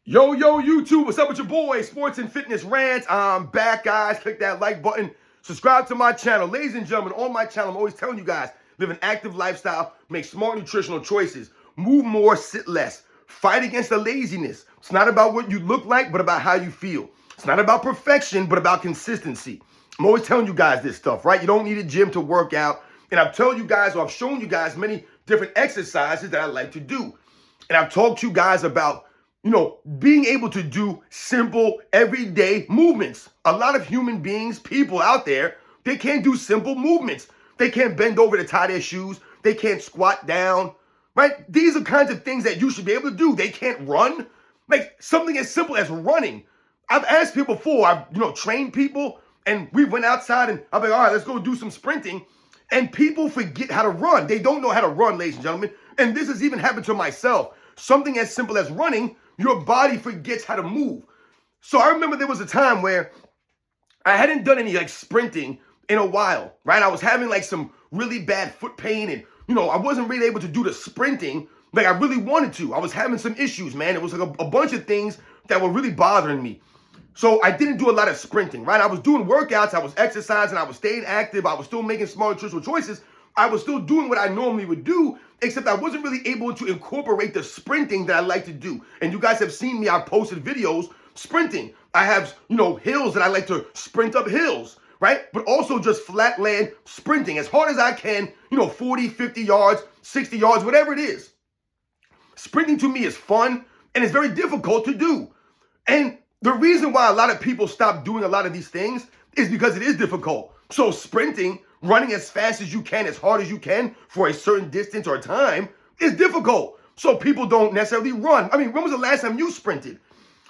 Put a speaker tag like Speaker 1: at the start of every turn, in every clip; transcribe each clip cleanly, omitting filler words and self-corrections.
Speaker 1: Yo, YouTube, what's up with your boy, Sports and Fitness Rants? I'm back, guys. Click that like button. Subscribe to my channel. Ladies and gentlemen, on my channel, I'm always telling you guys, live an active lifestyle, make smart nutritional choices, move more, sit less, fight against the laziness. It's not about what you look like, but about how you feel. It's not about perfection, but about consistency. I'm always telling you guys this stuff, right? You don't need a gym to work out. And I've told you guys, or I've shown you guys many different exercises that I like to do. And I've talked to you guys about being able to do simple, everyday movements. A lot of human beings, people out there, they can't do simple movements. They can't bend over to tie their shoes. They can't squat down, right? These are kinds of things that you should be able to do. They can't run. Like something as simple as running. I've asked people before, I've trained people, and we went outside and I'm like, all right, let's go do some sprinting. And people forget how to run. They don't know how to run, ladies and gentlemen. And this has even happened to myself. Something as simple as running, your body forgets how to move. So I remember there was a time where I hadn't done any sprinting in a while, right? I was having some really bad foot pain and, I wasn't really able to do the sprinting like I really wanted to. I was having some issues, man. It was like a bunch of things that were really bothering me. So I didn't do a lot of sprinting, right? I was doing workouts, I was exercising, I was staying active, I was still making smart nutritional choices. I was still doing what I normally would do, except I wasn't really able to incorporate the sprinting that I like to do. And you guys have seen me, I've posted videos sprinting. I have, hills that I like to sprint up hills, right? But also just flat land sprinting as hard as I can, 40, 50 yards, 60 yards, whatever it is. Sprinting to me is fun and it's very difficult to do. And the reason why a lot of people stop doing a lot of these things is because it is difficult. So sprinting, running as fast as you can, as hard as you can for a certain distance or time is difficult. So people don't necessarily run. I mean, when was the last time you sprinted?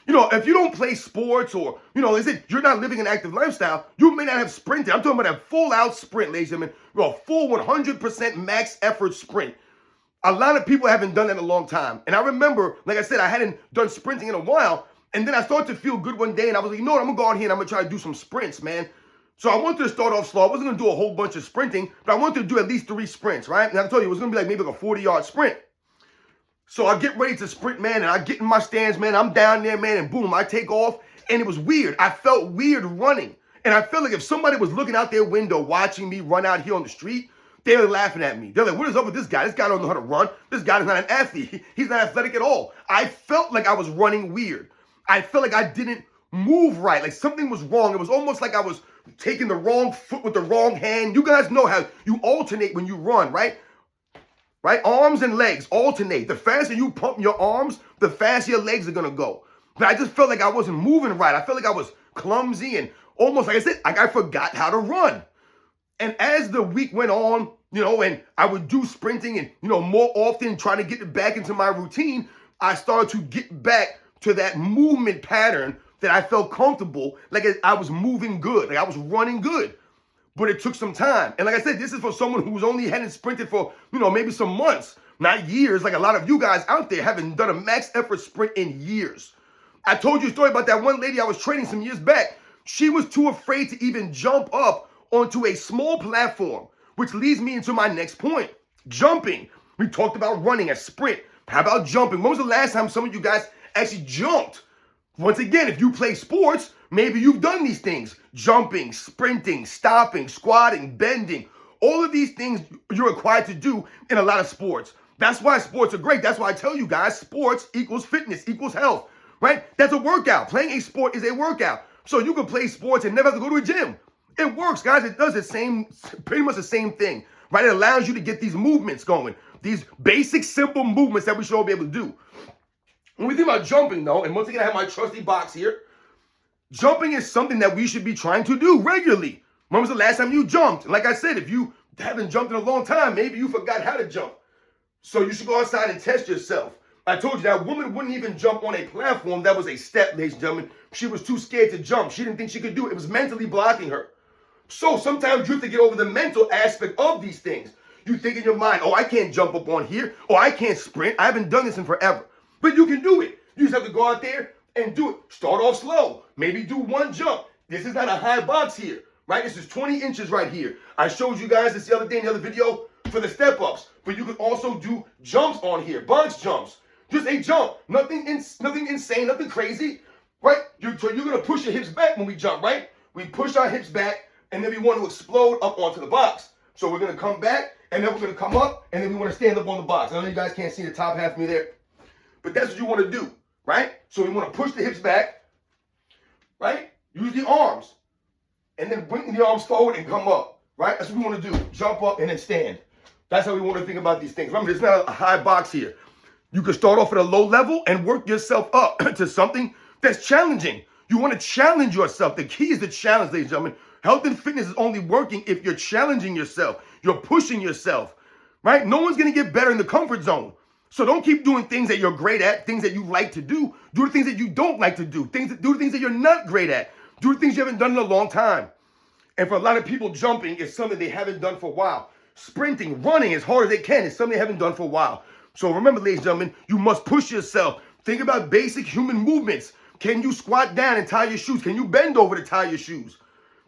Speaker 1: If you don't play sports or, they say you're not living an active lifestyle, you may not have sprinted. I'm talking about a full out sprint, ladies and gentlemen, a full 100% max effort sprint. A lot of people haven't done that in a long time. And I remember, like I said, I hadn't done sprinting in a while. And then I started to feel good one day and I was like, I'm going to go out here and I'm going to try to do some sprints, man. So I wanted to start off slow. I wasn't going to do a whole bunch of sprinting, but I wanted to do at least 3 sprints, right? And I told you it was going to be maybe a 40-yard sprint. So I get ready to sprint, man, and I get in my stands, man. I'm down there, man, and boom, I take off. And it was weird. I felt weird running. And I felt like if somebody was looking out their window watching me run out here on the street, they were laughing at me. They're like, what is up with this guy? This guy don't know how to run. This guy is not an athlete. He's not athletic at all. I felt like I was running weird. I felt like I didn't move right. Like something was wrong. It was almost like I was taking the wrong foot with the wrong hand. You guys know how you alternate when you run, right? Right? Arms and legs alternate. The faster you pump your arms, the faster your legs are going to go. But I just felt like I wasn't moving right. I felt like I was clumsy and almost, like I said, like I forgot how to run. And as the week went on, and I would do sprinting and, more often trying to get back into my routine, I started to get back to that movement pattern that I felt comfortable, like I was moving good, like I was running good. But it took some time. And like I said, this is for someone who's only hadn't sprinted for, maybe some months, not years, like a lot of you guys out there haven't done a max effort sprint in years. I told you a story about that one lady I was training some years back. She was too afraid to even jump up onto a small platform, which leads me into my next point. Jumping. We talked about running, a sprint. How about jumping? When was the last time some of you guys actually jumped? Once again, if you play sports, maybe you've done these things. Jumping, sprinting, stopping, squatting, bending. All of these things you're required to do in a lot of sports. That's why sports are great. That's why I tell you guys, sports equals fitness, equals health, right? That's a workout. Playing a sport is a workout. So you can play sports and never have to go to a gym. It works, guys. It does pretty much the same thing, right? It allows you to get these movements going. These basic, simple movements that we should all be able to do. When we think about jumping, though, and once again, I have my trusty box here. Jumping is something that we should be trying to do regularly. When was the last time you jumped? And like I said, if you haven't jumped in a long time, maybe you forgot how to jump. So you should go outside and test yourself. I told you that woman wouldn't even jump on a platform that was a step, ladies and gentlemen. She was too scared to jump. She didn't think she could do it. It was mentally blocking her. So sometimes you have to get over the mental aspect of these things. You think in your mind, oh, I can't jump up on here. Oh, I can't sprint. I haven't done this in forever. But you can do it. You just have to go out there and do it. Start off slow. Maybe do one jump. This is not a high box here, right? This is 20 inches right here. I showed you guys this the other day in the other video for the step ups. But you can also do jumps on here, box jumps. Just a jump. Nothing insane, nothing crazy, right? So you're going to push your hips back when we jump, right? We push our hips back, and then we want to explode up onto the box. So we're going to come back, and then we're going to come up, and then we want to stand up on the box. I know you guys can't see the top half of me there, but that's what you want to do, right? So we want to push the hips back, right? Use the arms, and then bring the arms forward and come up, right? That's what we want to do. Jump up and then stand. That's how we want to think about these things. Remember, there's not a high box here. You can start off at a low level and work yourself up to something that's challenging. You want to challenge yourself. The key is the challenge, ladies and gentlemen. Health and fitness is only working if you're challenging yourself. You're pushing yourself, right? No one's going to get better in the comfort zone. So don't keep doing things that you're great at, things that you like to do. Do the things that you don't like to do. Do the things that you're not great at. Do the things you haven't done in a long time. And for a lot of people, jumping is something they haven't done for a while. Sprinting, running as hard as they can is something they haven't done for a while. So remember, ladies and gentlemen, you must push yourself. Think about basic human movements. Can you squat down and tie your shoes? Can you bend over to tie your shoes?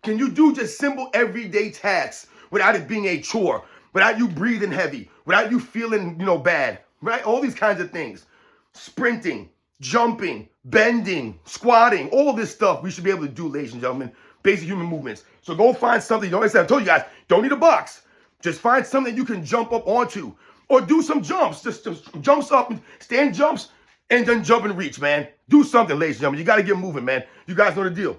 Speaker 1: Can you do just simple everyday tasks without it being a chore, without you breathing heavy, without you feeling, bad, right? All these kinds of things. Sprinting, jumping, bending, squatting, all this stuff we should be able to do, ladies and gentlemen. Basic human movements. So go find something. Like I said, I told you guys, don't need a box. Just find something you can jump up onto. Or do some jumps. Just jumps up, stand jumps, and then jump and reach, man. Do something, ladies and gentlemen. You got to get moving, man. You guys know the deal.